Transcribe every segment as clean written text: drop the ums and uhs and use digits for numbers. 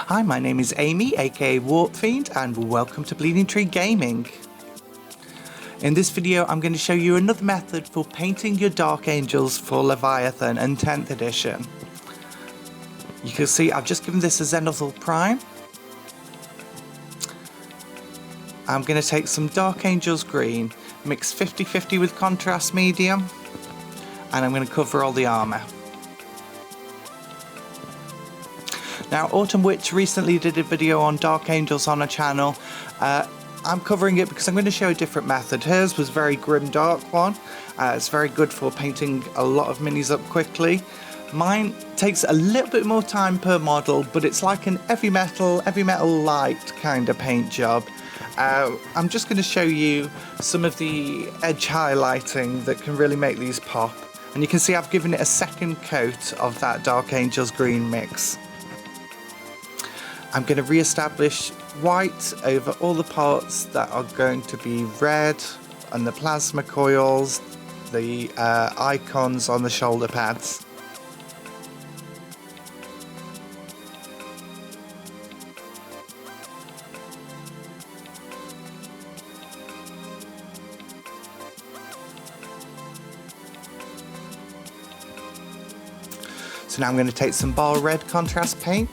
Hi, my name is Amy, aka Warpfiend, and welcome to Bleeding Tree Gaming. In this video, I'm going to show you another method for painting your Dark Angels for Leviathan and 10th edition. You can see I've just given this a Zenithal Prime. I'm going to take some Dark Angels Green, mix 50-50 with Contrast Medium, and I'm going to cover all the armour. Now, Autumn Witch recently did a video on Dark Angels on her channel. I'm covering it because I'm going to show a different method. Hers was very grim dark one. It's very good for painting a lot of minis up quickly. Mine takes a little bit more time per model, but it's like an heavy metal light kind of paint job. I'm just going to show you some of the edge highlighting that can really make these pop. And you can see I've given it a second coat of that Dark Angels green mix. I'm going to re-establish white over all the parts that are going to be red, and the plasma coils, the icons on the shoulder pads. So now I'm going to take some bar red contrast paint,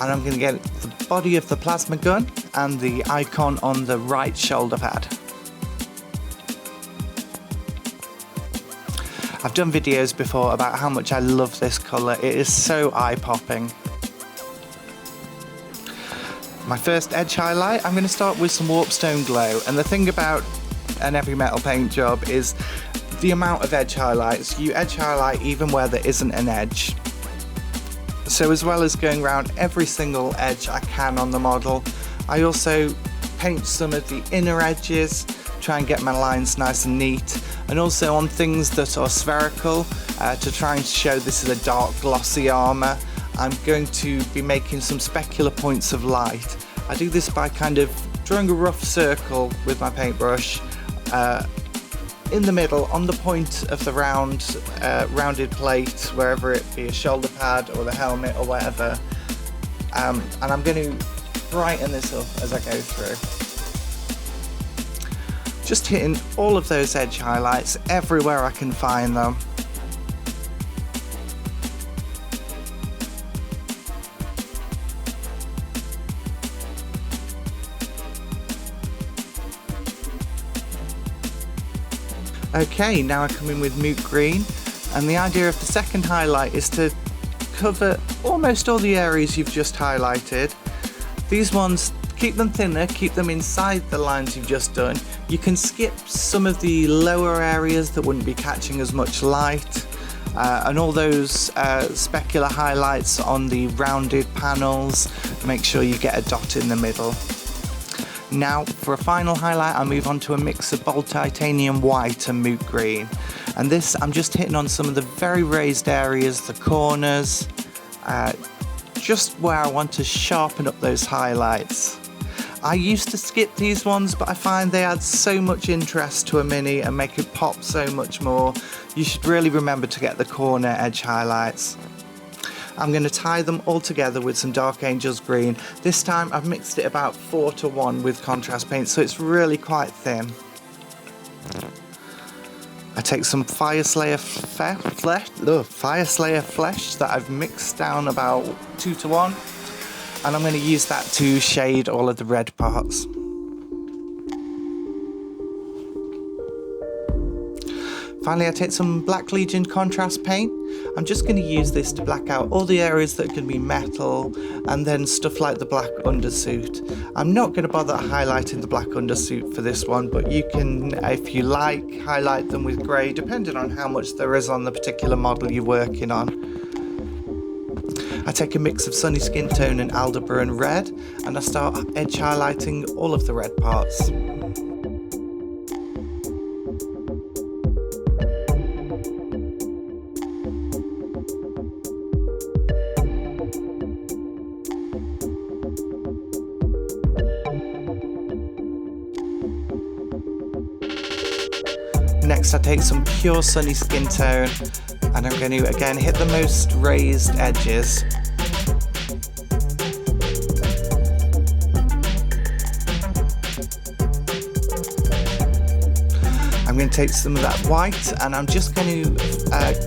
and I'm going to get the body of the plasma gun and the icon on the right shoulder pad. I've done videos before about how much I love this colour. It is so eye-popping. My first edge highlight, I'm going to start with some Warpstone Glow, and the thing about an heavy metal paint job is the amount of edge highlights. You edge highlight even where there isn't an edge. So as well as going around every single edge I can on the model, I also paint some of the inner edges, try and get my lines nice and neat, and also on things that are spherical to try and show this is a dark glossy armour. I'm going to be making some specular points of light. I do this by kind of drawing a rough circle with my paintbrush in the middle, on the point of the rounded plate, wherever it be a shoulder pad or the helmet or whatever, and I'm going to brighten this up as I go through. Just hitting all of those edge highlights everywhere I can find them. Okay, now I come in with Moot Green, and the idea of the second highlight is to cover almost all the areas you've just highlighted. These ones, keep them thinner, keep them inside the lines you've just done. You can skip some of the lower areas that wouldn't be catching as much light, and all those specular highlights on the rounded panels. Make sure you get a dot in the middle. Now, for a final highlight, I move on to a mix of Bold Titanium White and Moot Green. And this, I'm just hitting on some of the very raised areas, the corners, just where I want to sharpen up those highlights. I used to skip these ones, but I find they add so much interest to a mini and make it pop so much more. You should really remember to get the corner edge highlights. I'm going to tie them all together with some Dark Angels Green. This time I've mixed it about 4:1 with contrast paint, so it's really quite thin. I take some Fire Slayer flesh that I've mixed down about 2:1, and I'm going to use that to shade all of the red parts. Finally, I take some Black Legion contrast paint. I'm just going to use this to black out all the areas that can be metal, and then stuff like the black undersuit. I'm not going to bother highlighting the black undersuit for this one, but you can, if you like, highlight them with grey, depending on how much there is on the particular model you're working on. I take a mix of Sunny Skin Tone and Aldebaran Red, and I start edge highlighting all of the red parts. Next I take some pure Sunny Skin Tone, and I'm going to again hit the most raised edges. going to take some of that white and I'm just going to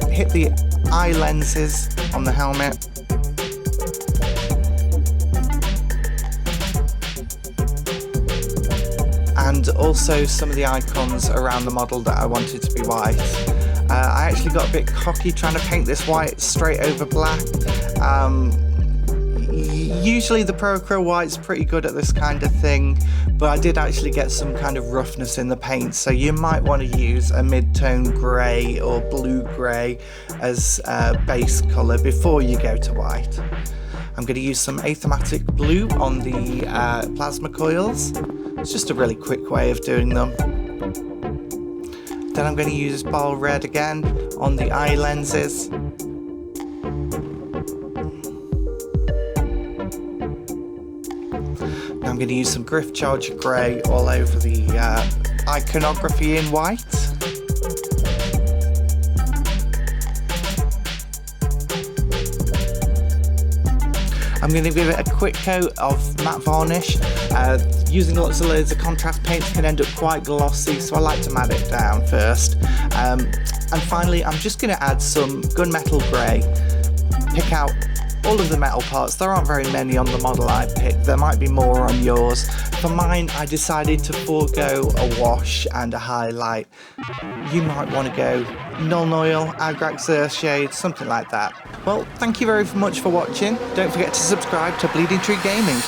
hit the eye lenses on the helmet. And also some of the icons around the model that I wanted to be white. I actually got a bit cocky trying to paint this white straight over black. Usually the Pro White's pretty good at this kind of thing, but I did actually get some kind of roughness in the paint, so you might want to use a mid-tone grey or blue-grey as base colour before you go to white. I'm going to use some Athematic Blue on the plasma coils. It's just a really quick way of doing them. Then I'm going to use Ball Red again on the eye lenses. Now I'm going to use some Griff Charger Grey all over the iconography in white. I'm going to give it a quick coat of matte varnish. Using lots of layers of contrast paints can end up quite glossy, so I like to matte it down first. And finally, I'm just going to add some gunmetal grey. Pick out all of the metal parts. There aren't very many on the model I picked. There might be more on yours. For mine, I decided to forego a wash and a highlight. You might want to go Nuln Oil, Agrax Earthshade, something like that. Well, thank you very much for watching. Don't forget to subscribe to Bleeding Tree Gaming.